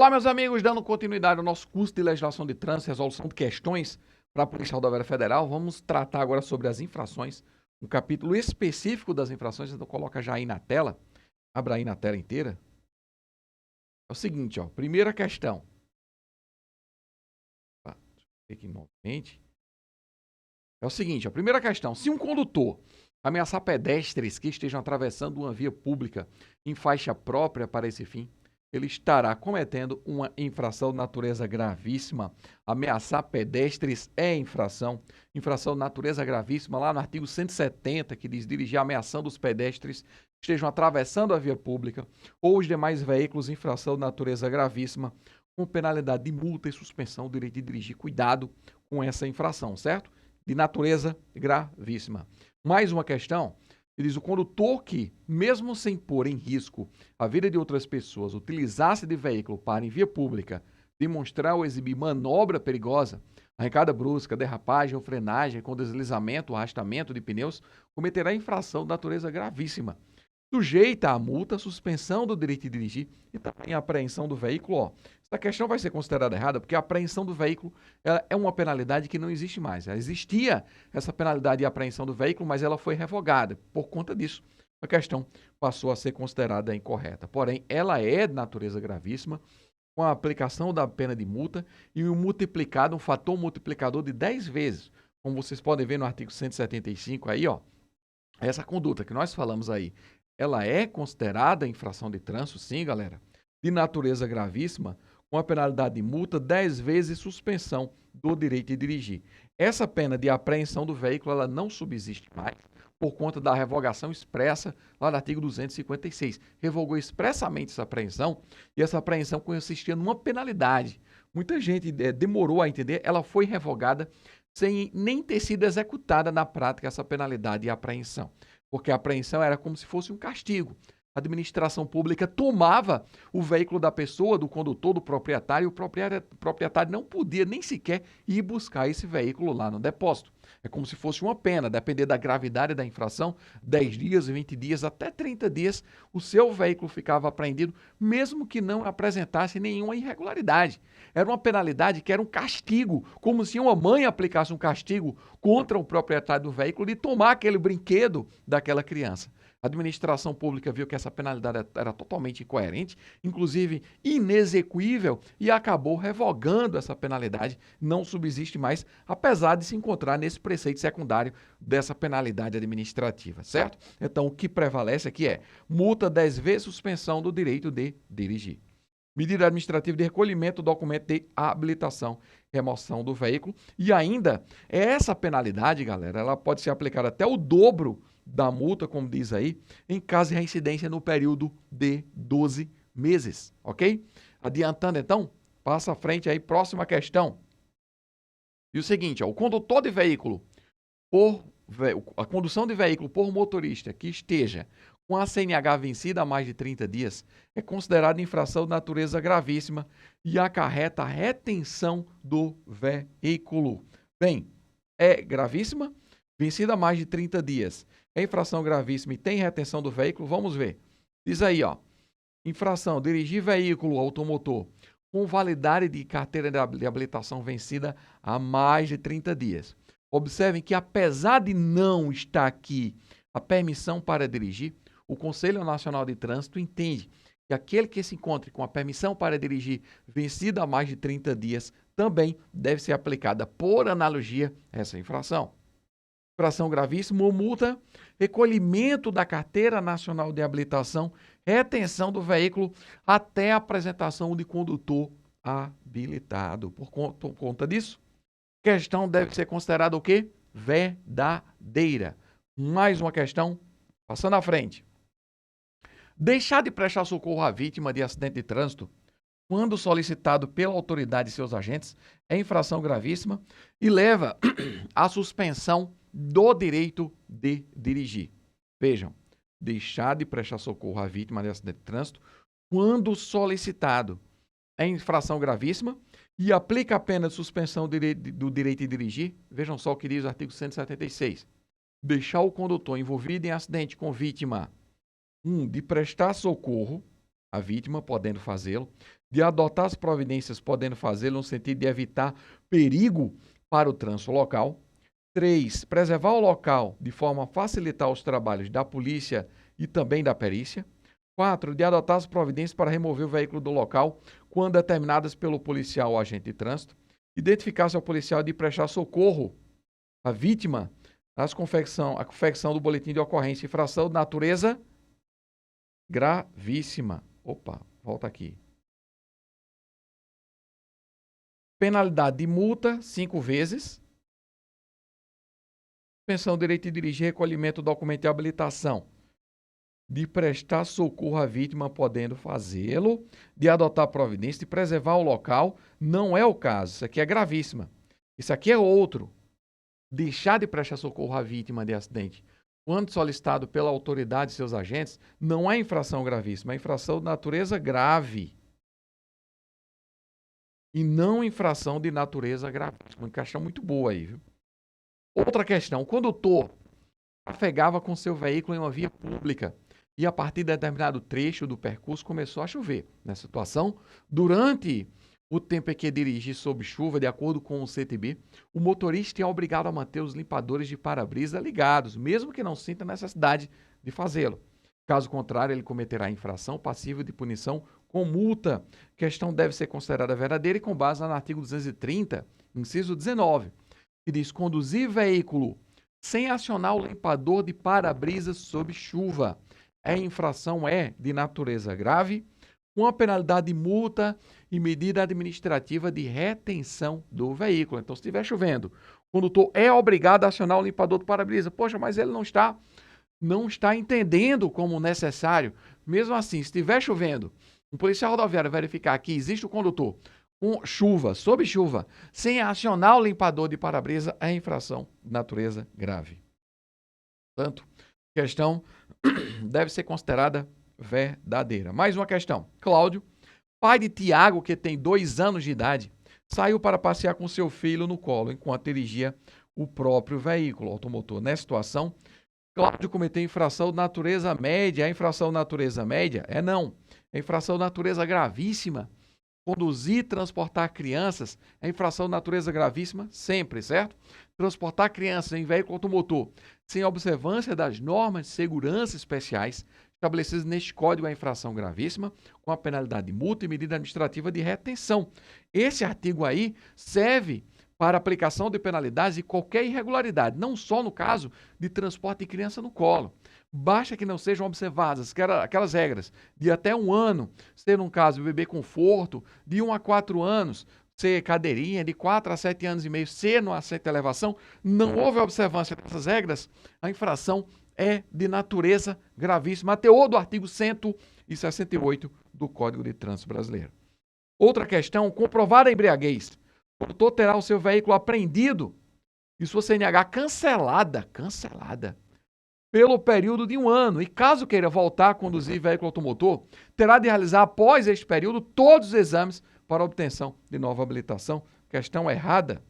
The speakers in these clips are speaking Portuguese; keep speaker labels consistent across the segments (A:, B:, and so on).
A: Olá, meus amigos, dando continuidade ao nosso curso de legislação de trânsito e resolução de questões para a Polícia Rodoviária Federal, vamos tratar agora sobre as infrações, um capítulo específico das infrações, então coloca já aí na tela, abra aí na tela inteira. É o seguinte, ó, primeira questão. Deixa eu ver aqui novamente. É o seguinte, a primeira questão, se um condutor ameaçar pedestres que estejam atravessando uma via pública em faixa própria para esse fim, ele estará cometendo uma infração de natureza gravíssima. Ameaçar pedestres é infração. Infração de natureza gravíssima, lá no artigo 170, que diz dirigir ameaçando os pedestres que estejam atravessando a via pública ou os demais veículos, infração de natureza gravíssima, com penalidade de multa e suspensão do direito de dirigir. Cuidado com essa infração, certo? De natureza gravíssima. Mais uma questão. Ele diz, o condutor que, mesmo sem pôr em risco a vida de outras pessoas, utilizasse de veículo para, em via pública, demonstrar ou exibir manobra perigosa, arrancada brusca, derrapagem ou frenagem com deslizamento ou arrastamento de pneus, cometerá infração de natureza gravíssima, sujeita a multa, suspensão do direito de dirigir e também a apreensão do veículo. Ó, essa questão vai ser considerada errada porque a apreensão do veículo é uma penalidade que não existe mais. Já existia essa penalidade de apreensão do veículo, mas ela foi revogada. Por conta disso, a questão passou a ser considerada incorreta. Porém, ela é de natureza gravíssima, com a aplicação da pena de multa e um fator multiplicador de 10 vezes. Como vocês podem ver no artigo 175 aí, ó, essa conduta que nós falamos aí, ela é considerada infração de trânsito, sim, galera, de natureza gravíssima, com a penalidade de multa 10 vezes suspensão do direito de dirigir. Essa pena de apreensão do veículo, ela não subsiste mais por conta da revogação expressa lá no artigo 256. Revogou expressamente essa apreensão e essa apreensão consistia numa penalidade. Muita gente demorou a entender, ela foi revogada sem nem ter sido executada na prática essa penalidade de apreensão, porque a apreensão era como se fosse um castigo. A administração pública tomava o veículo da pessoa, do condutor, do proprietário, e o proprietário não podia nem sequer ir buscar esse veículo lá no depósito. É como se fosse uma pena, depender da gravidade da infração, 10 dias, 20 dias, até 30 dias, o seu veículo ficava apreendido, mesmo que não apresentasse nenhuma irregularidade. Era uma penalidade que era um castigo, como se uma mãe aplicasse um castigo contra o proprietário do veículo de tomar aquele brinquedo daquela criança. A administração pública viu que essa penalidade era totalmente incoerente, inclusive inexequível, e acabou revogando essa penalidade. Não subsiste mais, apesar de se encontrar nesse preceito secundário dessa penalidade administrativa, certo? Então, o que prevalece aqui é multa 10 vezes suspensão do direito de dirigir. Medida administrativa de recolhimento do documento de habilitação, remoção do veículo. E ainda, essa penalidade, galera, ela pode ser aplicada até o dobro da multa, como diz aí, em caso de reincidência no período de 12 meses, ok? Adiantando, então, passa à frente aí, próxima questão. E o seguinte, ó, o condutor de veículo, a condução de veículo por motorista que esteja com a CNH vencida há mais de 30 dias é considerada infração de natureza gravíssima e acarreta a retenção do veículo. Bem, é gravíssima, vencida há mais de 30 dias. É infração gravíssima e tem retenção do veículo? Vamos ver. Diz aí, ó, infração, dirigir veículo automotor com validade de carteira de habilitação vencida há mais de 30 dias. Observem que, apesar de não estar aqui a permissão para dirigir, o Conselho Nacional de Trânsito entende que aquele que se encontre com a permissão para dirigir vencida há mais de 30 dias também deve ser aplicada, por analogia, essa infração. Infração gravíssima ou multa, recolhimento da carteira nacional de habilitação, retenção do veículo até a apresentação de condutor habilitado. Por conta disso, a questão deve ser considerada o quê? Verdadeira. Mais uma questão, passando à frente. Deixar de prestar socorro à vítima de acidente de trânsito, quando solicitado pela autoridade e seus agentes, é infração gravíssima e leva à suspensão do direito de dirigir. Vejam, deixar de prestar socorro à vítima de acidente de trânsito, quando solicitado, é infração gravíssima e aplica a pena de suspensão do direito de dirigir. Vejam só o que diz o artigo 176. Deixar o condutor envolvido em acidente com vítima de prestar socorro, a vítima, podendo fazê-lo, de adotar as providências, podendo fazê-lo, no sentido de evitar perigo para o trânsito local. 3. Preservar o local de forma a facilitar os trabalhos da polícia e também da perícia. 4. De adotar as providências para remover o veículo do local quando determinadas pelo policial ou agente de trânsito. Identificar-se ao policial de prestar socorro à vítima a confecção do boletim de ocorrência. Infração de natureza gravíssima. Opa, volta aqui. Penalidade de multa, 5 vezes. Suspensão do direito de dirigir, recolhimento do documento de habilitação. De prestar socorro à vítima, podendo fazê-lo. De adotar providência, de preservar o local. Não é o caso. Isso aqui é gravíssima. Isso aqui é outro. Deixar de prestar socorro à vítima de acidente, quando solicitado pela autoridade e seus agentes, não é infração gravíssima, é infração de natureza grave. E não infração de natureza gravíssima. Uma questão muito boa aí, viu? Outra questão, o condutor trafegava com seu veículo em uma via pública e a partir de determinado trecho do percurso começou a chover. Nessa situação, durante o tempo em que dirigir sob chuva, de acordo com o CTB, o motorista é obrigado a manter os limpadores de para-brisa ligados, mesmo que não sinta necessidade de fazê-lo. Caso contrário, ele cometerá infração passível de punição com multa. A questão deve ser considerada verdadeira e com base no artigo 230, inciso 19, que diz: conduzir veículo sem acionar o limpador de para-brisa sob chuva. A infração é de natureza grave, com a penalidade de multa e medida administrativa de retenção do veículo. Então, se estiver chovendo, o condutor é obrigado a acionar o limpador do para-brisa. Poxa, mas ele não está entendendo como necessário. Mesmo assim, se estiver chovendo, um policial rodoviário verificar que existe o condutor com chuva, sob chuva, sem acionar o limpador de para-brisa, é infração de natureza grave. Portanto, a questão deve ser considerada verdadeira. Mais uma questão. Cláudio, pai de Tiago, que tem 2 anos de idade, saiu para passear com seu filho no colo, enquanto dirigia o próprio veículo automotor. Nessa situação, Cláudio cometeu infração de natureza média. A infração de natureza média é infração de natureza gravíssima. Conduzir e transportar crianças é infração de natureza gravíssima sempre, certo? Transportar crianças em veículo automotor sem observância das normas de segurança especiais estabelecidas neste código é infração gravíssima, com a penalidade de multa e medida administrativa de retenção. Esse artigo aí serve para aplicação de penalidades e qualquer irregularidade, não só no caso de transporte de criança no colo. Basta que não sejam observadas aquelas regras de até 1 ano, ser um caso bebê conforto, de 1 a 4 anos, ser cadeirinha, de 4 a 7 anos e meio, ser no assento de elevação, não houve observância dessas regras, a infração é de natureza gravíssima, teor do artigo 168 do Código de Trânsito Brasileiro. Outra questão, comprovada a embriaguez. O condutor terá o seu veículo apreendido e sua CNH cancelada pelo período de 1 ano. E caso queira voltar a conduzir veículo automotor, terá de realizar após este período todos os exames para obtenção de nova habilitação. Questão errada.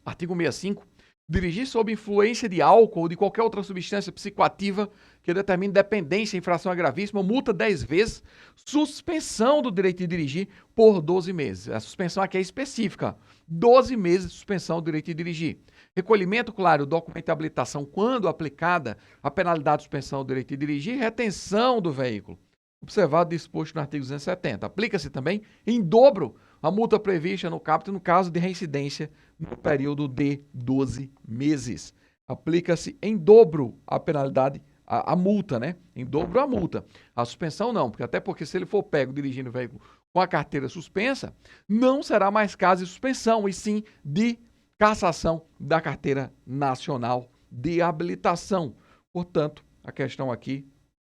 A: Artigo 65. Dirigir sob influência de álcool ou de qualquer outra substância psicoativa que determine dependência, infração gravíssima, multa 10 vezes, suspensão do direito de dirigir por 12 meses. A suspensão aqui é específica, 12 meses de suspensão do direito de dirigir. Recolhimento, claro, documento de habilitação quando aplicada a penalidade de suspensão do direito de dirigir, retenção do veículo. Observado disposto no artigo 270. Aplica-se também em dobro a multa prevista no caput no caso de reincidência no período de 12 meses. Aplica-se em dobro a penalidade, a multa, né? Em dobro a multa. A suspensão não, até porque se ele for pego dirigindo o veículo com a carteira suspensa, não será mais caso de suspensão, e sim de cassação da carteira nacional de habilitação. Portanto, a questão aqui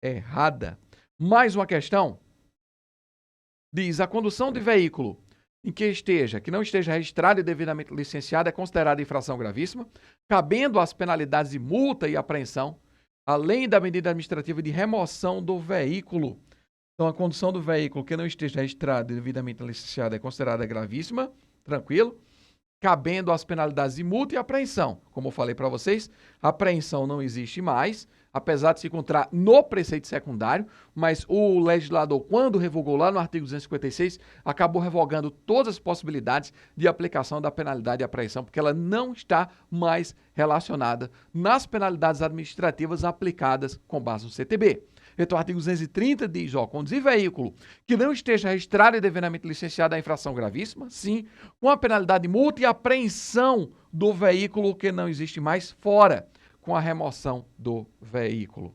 A: é errada. Mais uma questão. Diz: a condução de veículo em que não esteja registrado e devidamente licenciado é considerada infração gravíssima, cabendo as penalidades de multa e apreensão, além da medida administrativa de remoção do veículo. Então, a condução do veículo que não esteja registrado e devidamente licenciado é considerada gravíssima, tranquilo, cabendo as penalidades de multa e apreensão. Como eu falei para vocês, a apreensão não existe mais, apesar de se encontrar no preceito secundário, mas o legislador, quando revogou lá no artigo 256, acabou revogando todas as possibilidades de aplicação da penalidade de apreensão, porque ela não está mais relacionada nas penalidades administrativas aplicadas com base no CTB. Então, o artigo 230 diz, conduzir veículo que não esteja registrado e devidamente licenciado à infração gravíssima, sim, com a penalidade de multa e apreensão do veículo que não existe mais fora, com a remoção do veículo.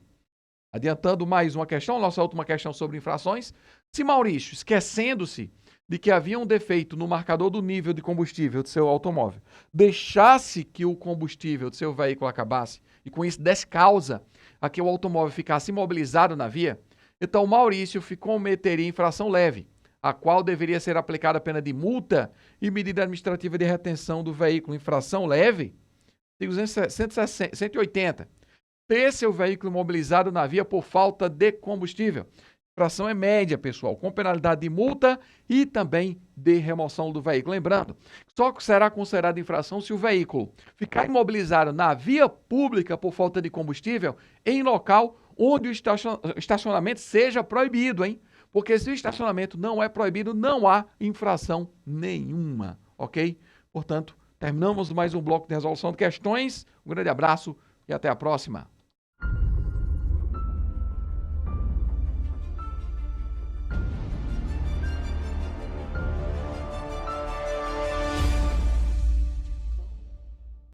A: Adiantando mais uma questão, nossa última questão sobre infrações. Se Maurício, esquecendo-se de que havia um defeito no marcador do nível de combustível do seu automóvel, deixasse que o combustível do seu veículo acabasse e com isso desse causa a que o automóvel ficasse imobilizado na via, então Maurício cometeria infração leve, a qual deveria ser aplicada a pena de multa e medida administrativa de retenção do veículo. Infração leve, artigo 180. Ter seu veículo imobilizado na via por falta de combustível. Infração é média, pessoal, com penalidade de multa e também de remoção do veículo. Lembrando, só será considerada infração se o veículo ficar imobilizado na via pública por falta de combustível em local onde o estacionamento seja proibido, hein? Porque se o estacionamento não é proibido, não há infração nenhuma, ok? Portanto, terminamos mais um bloco de resolução de questões. Um grande abraço e até a próxima.